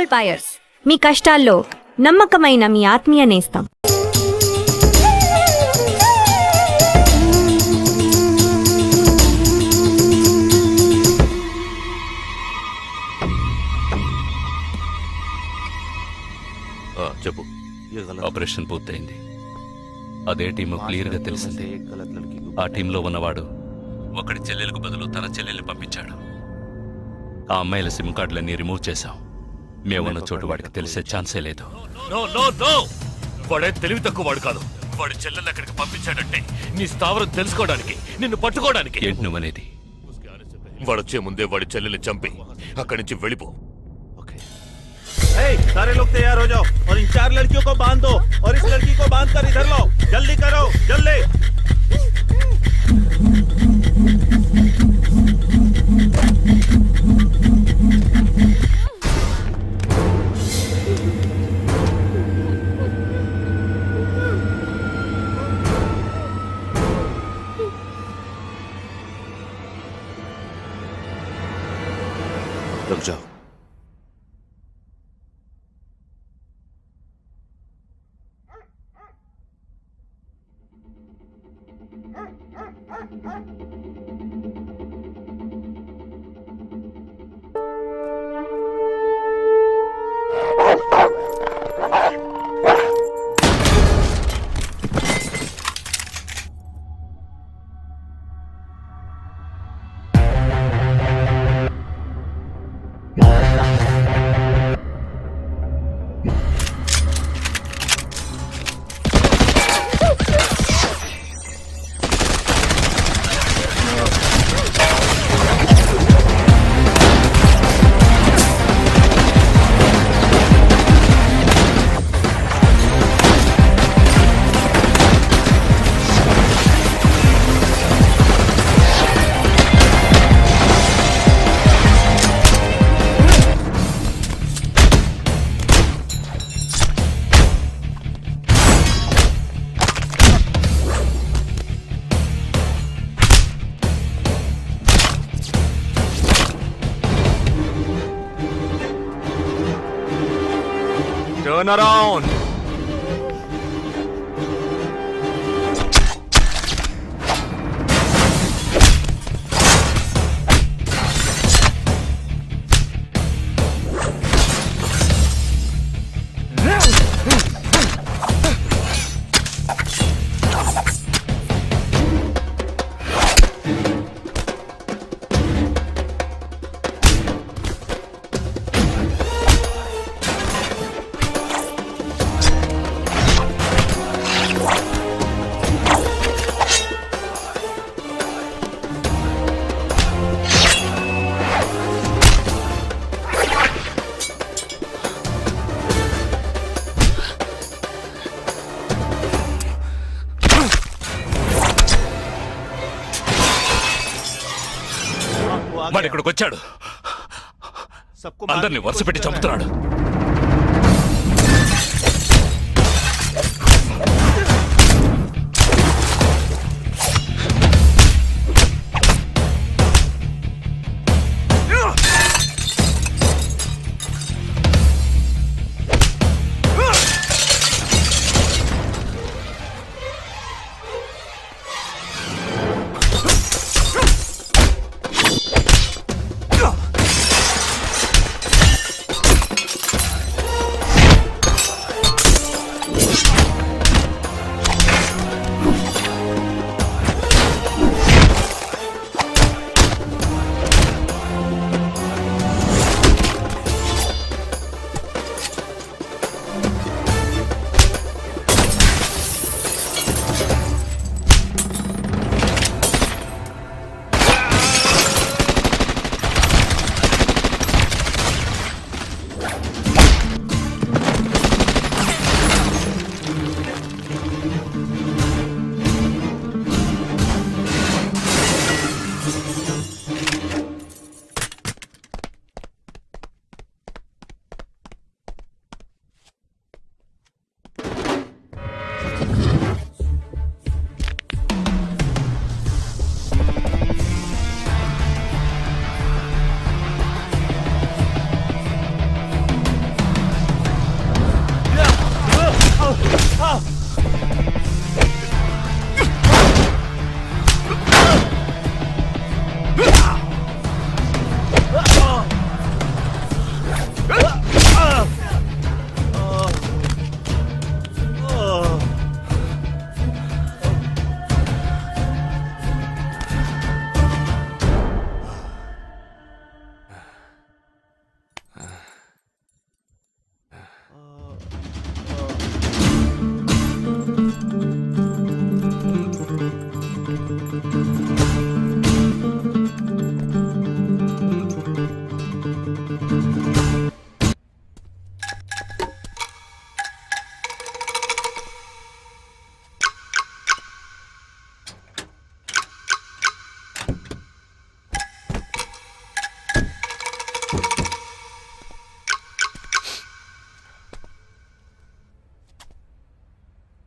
Gold buyers, మీ కష్టాల్లో నమ్మకమైన మీ ఆత్మీయ నేస్తం. చెప్పు. ఆపరేషన్ పూర్తయింది. అదే టీము క్లియర్గా తెలిసింది. ఆ టీంలో ఉన్నవాడు ఒకడి చెల్లెలకు బదులు తన చెల్లెల్ని పంపించాడు. ఆ అమ్మాయిల సిమ్ కార్డులన్నీ రిమూవ్ చేశాం. మేమున్న చోటు వాడికి తెలిసే ఛాన్సే లేదు. వాడే తెలివి తక్కువ వాడు కాదు. వాడి చెల్లెల్ని అక్కడికి పంపించాడంటే నీ స్థావరం తెలుసుకోవడానికి, నిన్ను పట్టుకోవడానికి. ఏంటి నువ్వనేది? వాడొచ్చే ముందే వాడి చెల్లెల్ని చంపి అక్కడి నుంచి వెళ్ళిపో. सारे लोग तैयार हो जाओ और इन 4 लड़कियों को बांध दो और इस लड़की को बांध कर इधर लो. जल्दी करो, जल्दी. रुक जाओ. Turn around. వాడు ఇక్కడికి వచ్చాడు. అందరినీ వరుస పెట్టి చంపుతున్నాడు.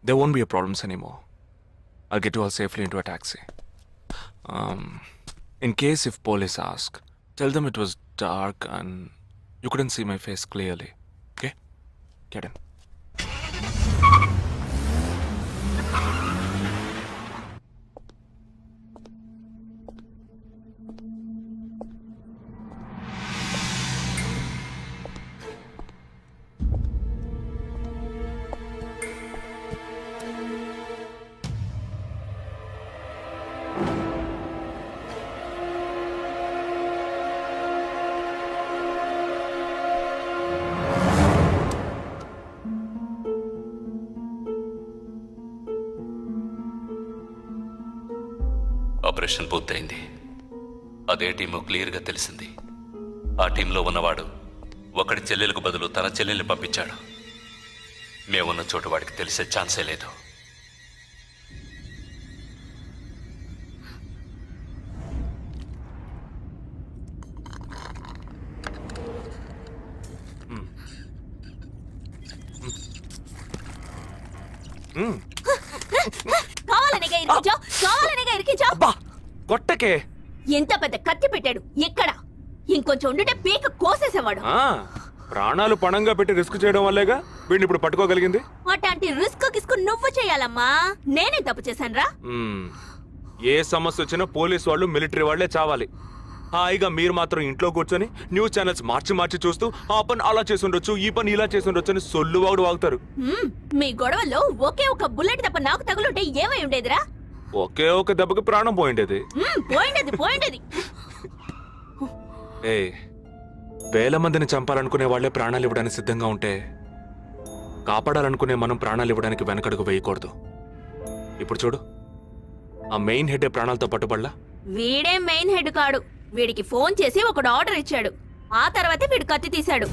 there won't be a problems anymore. I'll get you all safely into a taxi. In case if police ask, tell them it was dark and you couldn't see my face clearly. Okay? Get in. Operation పూర్తయింది. అదే team క్లియర్గా తెలిసింది. ఆ టీంలో ఉన్నవాడు ఒకడి చెల్లెలకు బదులు తన చెల్లెల్ని పంపించాడు. మేమున్న చోటు వాడికి తెలిసే ఛాన్సే లేదు. కావాలనేగా ఇరికించావు. అబ్బా కొట్టకే. ఎంత పెద్ద కత్తి పెట్టాడు. ఎక్కడ ఇంకొంచెం ఉండుంటే పీక కోసేసేవాడు. ప్రాణాలు పణంగా పెట్టి రిస్క్ చేయడం వల్లేగా వీడిని ఇప్పుడు పట్టుకోగలిగింది. అట్లాంటి రిస్క్ కిస్కు నువ్వు చేయాలమ్మా. నేనే తప్పు చేశానురా. ఏ సమస్య వచ్చినా పోలీసు వాళ్ళు మిలిటరీ వాళ్లే చావాలి. హాయిగా మీరు మాత్రం ఇంట్లో కూర్చొని న్యూస్ ఛానల్స్ మార్చి చూస్తూ ఆ పని అలా చేసుండొచ్చు, ఈ పని ఇలా చేసుండొచ్చు అని సొల్లు వాగుతారు. మీ గొడవలో ఒకే ఒక బుల్లెట్ తప్ప నాకు తగులుంటే ఏమై ఉండేదిరా? ఒకే ఒక దెబ్బకి ప్రాణం పోయిండేది. పోయిండేది. వేల మందిని చంపాలనుకునే వాళ్లే ప్రాణాలు ఇవ్వడానికి సిద్ధంగా ఉంటే కాపాడాలనుకునే మనం ప్రాణాలు ఇవ్వడానికి వెనకడుగు వేయకూడదు. ఇప్పుడు చూడు, ఆ మెయిన్ హెడ్ ప్రాణాలతో పట్టుబడలా. వీడే మెయిన్ హెడ్ కాడు. వీడికి ఫోన్ చేసి ఒకడు ఆర్డర్ ఇచ్చాడు. ఆ తర్వాతే వీడు కత్తి తీశాడు.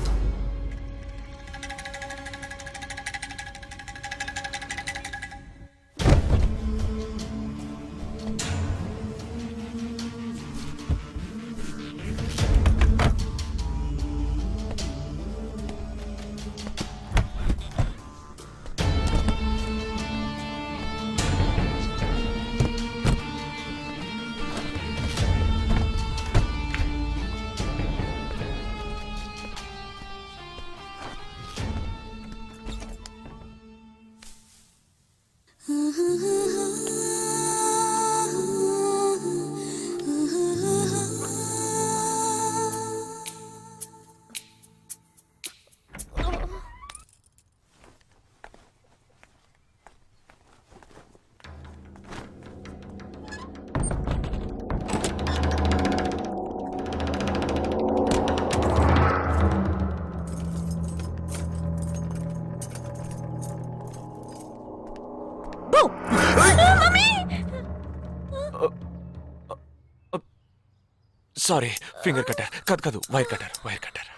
సారీ, ఫింగర్ కట్టర్ కాదు వైర్ కట్టర్.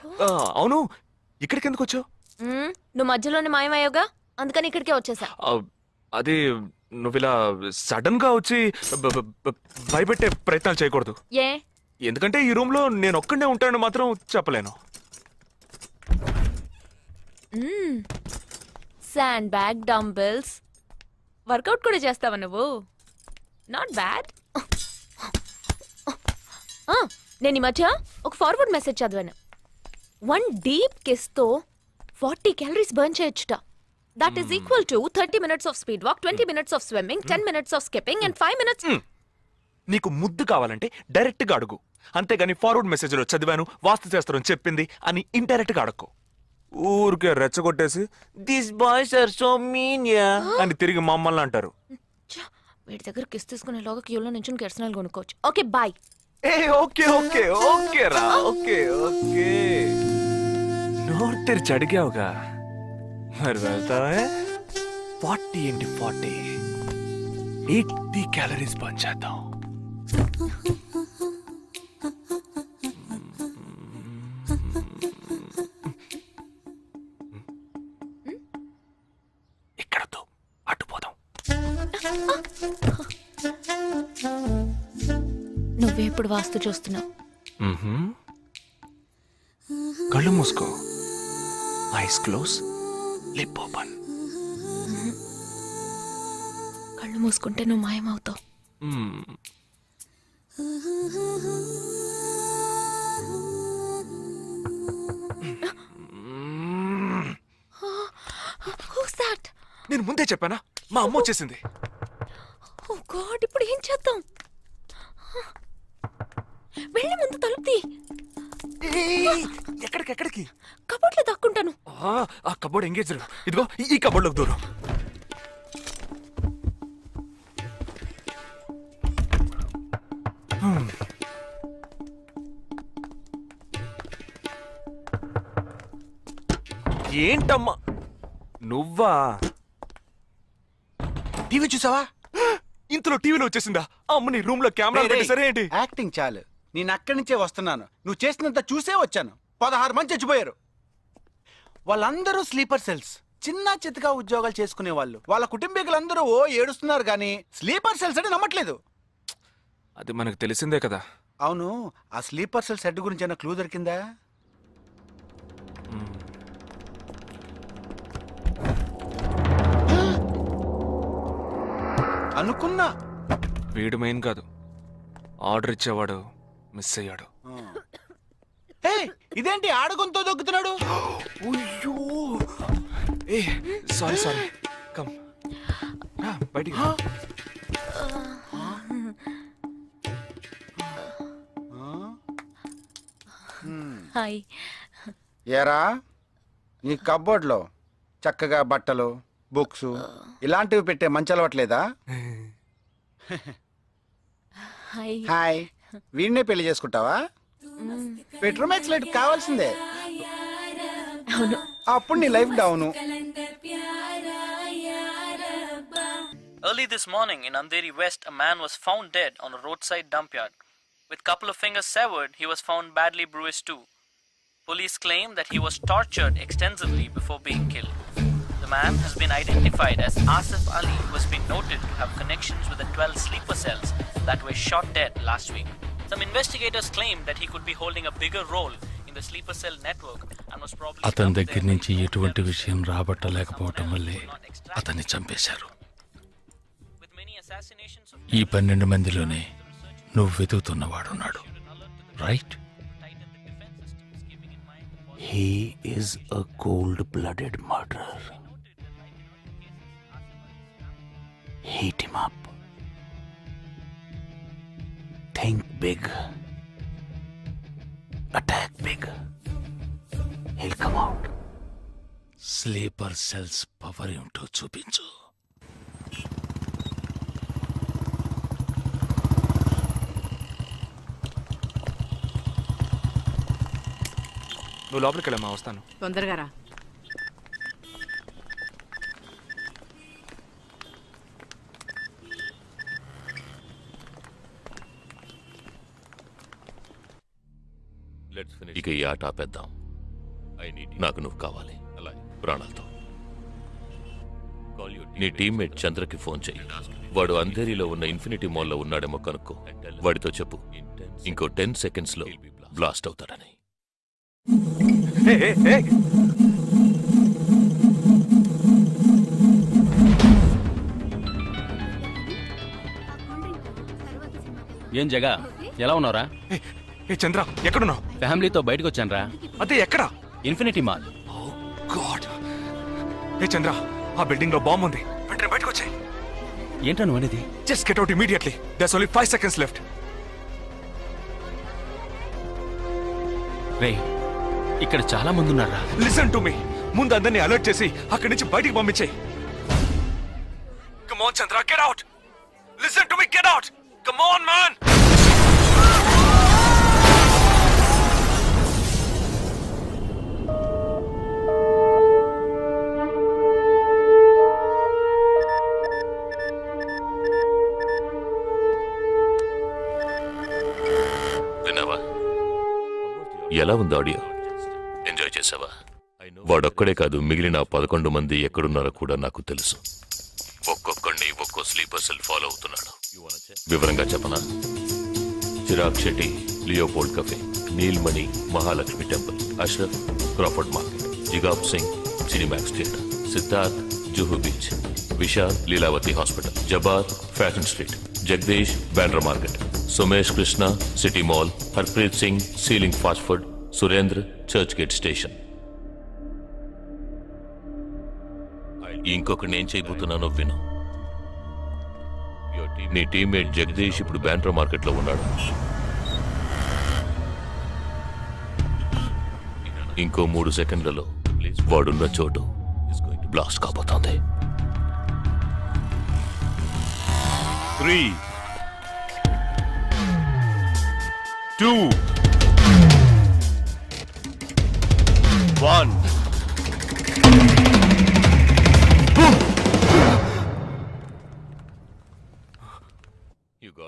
అవును, ఇక్కడికి ఎందుకు వచ్చావు? నువ్వు మధ్యలోనే మాయమయ్యోగా, అందుకని ఇక్కడికే వచ్చేసా. అది నువ్వు ఇలా సడన్ గా వచ్చి భయపెట్టే ప్రయత్నాలు చేయకూడదు. ఏ? ఎందుకంటే ఈ రూమ్ లో నేను ఒక్కడే ఉంటానని మాత్రం చెప్పలేను. శాండ్ బ్యాగ్, డంబెల్స్, వర్కౌట్ కూడా చేస్తావా నువ్వు? Not bad. నేను ఈ మధ్య ఒక ఫార్వర్డ్ మెసేజ్ చదివాను. 1 డీప్ కిస్ తో 40 క్యాలరీస్ బర్న్ చేయొచ్చుట. That is equal to 30 minutes of speed walk, 20 minutes of swimming, 10 minutes of skipping and 5 minutes. నీకు ముద్దు కావాలంటే డైరెక్ట్ గా అడుగు, అంతేగాని ఫార్వర్డ్ మెసేజ్ లో చదివాను, వాస్తు శాస్త్రం చెప్పింది అని ఇండైరెక్ట్ గా అడక్కు. ఊరికే రెచ్చగొట్టేసి this boys are so mean అని తిరిగి మమ్మల్ని అంటారు. వీడి దగ్గర కిస్ తీసుకునేలోగా క్యూలో నుంచి కెర్సనాలు కొనుక్కోవచ్చు. Okay bye. ఓకే రా, ఓకే. నోరు తెరిచి అడిగావుగా, మరి వెళ్తావే. 40 into 40 80 క్యాలరీస్ బర్న్ చేద్దాం. ఇక్కడతో అటు పోదాం. నువ్వే ఇప్పుడు వాస్తు చూస్తున్నావు. కళ్ళు మూసుకో, ఐస్ క్లోజ్, లిప్ ఓపెన్. కళ్ళు మూసుకుంటే నువ్వు మాయమవుతావు. మ్మ్. Who's that? నేను ముందే చెప్పానా, మా అమ్మ వచ్చేసింది. Oh God, ఇప్పుడు ఏం చేద్దాం? వెళ్ళి ముందు తలుపు తీ. ఏయ్, ఎక్కడికి కబోర్డ్లో దక్కుంటాను. ఆ కబోర్డ్ ఎంగేజ్. ఇదిగో ఈ కబోర్డ్లోకి దూరం. ఏంటమ్మా నువ్వా? టీవీ చూసావా? ఇంతలో టీవీలో వచ్చేసిందా? అమ్మని రూమ్ లో కెమెరా పెట్టేసరే ఏంటి? యాక్టింగ్ చాలు. నేను అక్కడి నుంచే వస్తున్నాను. నువ్వు చేసినంత చూసే వచ్చాను. 16 మంది చచ్చిపోయారు. వాళ్ళందరూ స్లీపర్ సెల్స్. చిన్న చితగా ఉద్యోగాలు చేసుకునే వాళ్ళు. వాళ్ళ కుటుంబీకులందరూ ఏడుస్తున్నారు కానీ స్లీపర్ సెల్స్ అని నమ్మట్లేదు. అది మనకు తెలిసిందే కదా. అవును, ఆ స్లీపర్ సెల్స్ హెడ్ గురించి ఏమైనా క్లూ దొరికిందా? అనుకున్నా. వీడు మెయిన్ కాదు, ఆర్డర్ ఇచ్చేవాడు మిస్ అయ్యాడు. ఏయ్, ఇదేంటి ఆడగొంతో దొక్కుతున్నాడు? అయ్యో, ఏ సారీ కమ్ బయటికి. హాయ్. ఏరా, నీ కబ్బోర్డ్లో చక్కగా బట్టలు, బుక్స్ ఇలాంటివి పెట్టే మంచి అలవట్లేదా? హాయ్. హాయ్, వీడినే పెళ్లి చేసుకుంటావా? బెడ్రూమ్ ఎక్స్లైట్ కావాల్సిందే. అవును. అప్పుడు నీ life down. Early this morning in Andheri West, a man was found dead on a roadside dump yard. With couple of fingers severed, he was found badly bruised too. Police claim that he was tortured extensively before being killed. The man has been identified as Asif Ali, who has been noted to have connections with the 12 sleeper cells that were shot dead last week. Some investigators claim that he could be holding a bigger role in the sleeper cell network and was probably అతని దగ్గర నుంచి ఎటువంటి విషయం రాబట్టలేకపోవటం వల్లే అతన్ని చంపేశారు. with many assassinations of ఈ 12 మందిలోనే నువ్వు వెతుకుతున్నవాడున్నాడు, right? He is a cold-blooded murderer. Heat him up. Think big. Attack big. He'll come out. Sleeper cells power ఏమిటో చూపించు. నువ్వు లోపలికి వెళ్ళమ్మా, వస్తాను. తొందరగా రా. ఇక ఈ ఆట ఆపేద్దాం. నాకు నువ్వు కావాలి, ప్రాణాలతో. నీ టీమ్మేట్ చంద్రకి ఫోన్ చెయ్యి. వాడు అంధేరిలో ఉన్న ఇన్ఫినిటీ మాల్లో ఉన్నాడేమో కనుక్కో. వాడితో చెప్పు ఇంకో 10 seconds లో బ్లాస్ట్ అవుతాడని. ఏం జగా, ఎలా ఉన్నారా? ఏ చంద్ర, ఎక్కడున్నావు? ఫ్యామిలీతో బయటకు వచ్చానరా. అదే ఎక్కడా? Infinity mall. గాడ్. ఏ చంద్ర, ఆ బిల్డింగ్ లో బాంబు ఉంది. వెంటనే బయటకు వచ్చాయి. ఏంటా నువ్వు అనేది? Just get out immediately. There's only 5 seconds left. రేయ్, ఇక్కడ చాలా మంది ఉన్నారా. Listen to me. ముందు అందరినీ అలర్ట్ చేసి అక్కడి నుంచి బయటికి పంపించేయి. Come on Chandra, get out. Listen to me, get out. Come on man. విన్నావా? ఎలా ఉంది ఆడియో? ఎంజాయ్ చేసావా? వాడొక్కడే కాదు, మిగిలిన 11 మంది ఎక్కడున్నారో కూడా నాకు తెలుసు. ఒక్కొక్కడిని ఒక్కో స్లీపర్ సెల్ ఫాలో అవుతున్నాడు. వివరంగా చెప్పనా? Chirag Shetty, Leopold Cafe, Neelmani, Mahalaxmi Temple, Ashraf, Crawford Market, జిగాబ్ Singh, Cinemax Theatre, Siddharth, Juhu Beach, Vishal Lilavati Hospital, Jabbar Fashion Street, Jagdish Bandra Market, Sumesh Krishna City Mall, Harpreet Singh సీలింగ్ fast food, Surendra Churchgate Station. ఇంకొకటి నేను చేయబోతున్నానో విను. నీ టీమ్మేట్ జగదీష్ ఇప్పుడు బ్యాండ్రా మార్కెట్ లో ఉన్నాడు. ఇంకో 3 సెకండ్లలో వాడున్న చోటు బ్లాస్ట్ కాబోతోంది. 3, 2, 1.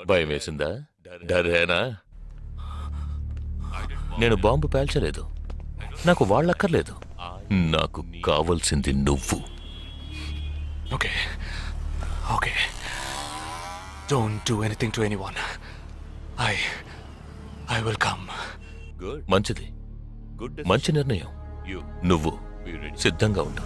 భయం వేసిందా? డరేనా? నేను బాంబు పేల్చలేదు. నాకు వాళ్ళక్కర్లేదు. నాకు కావలసింది నువ్వు. Okay okay, don't do anything to anyone. I will come. మంచిది, మంచి నిర్ణయం. నువ్వు సిద్ధంగా ఉండు.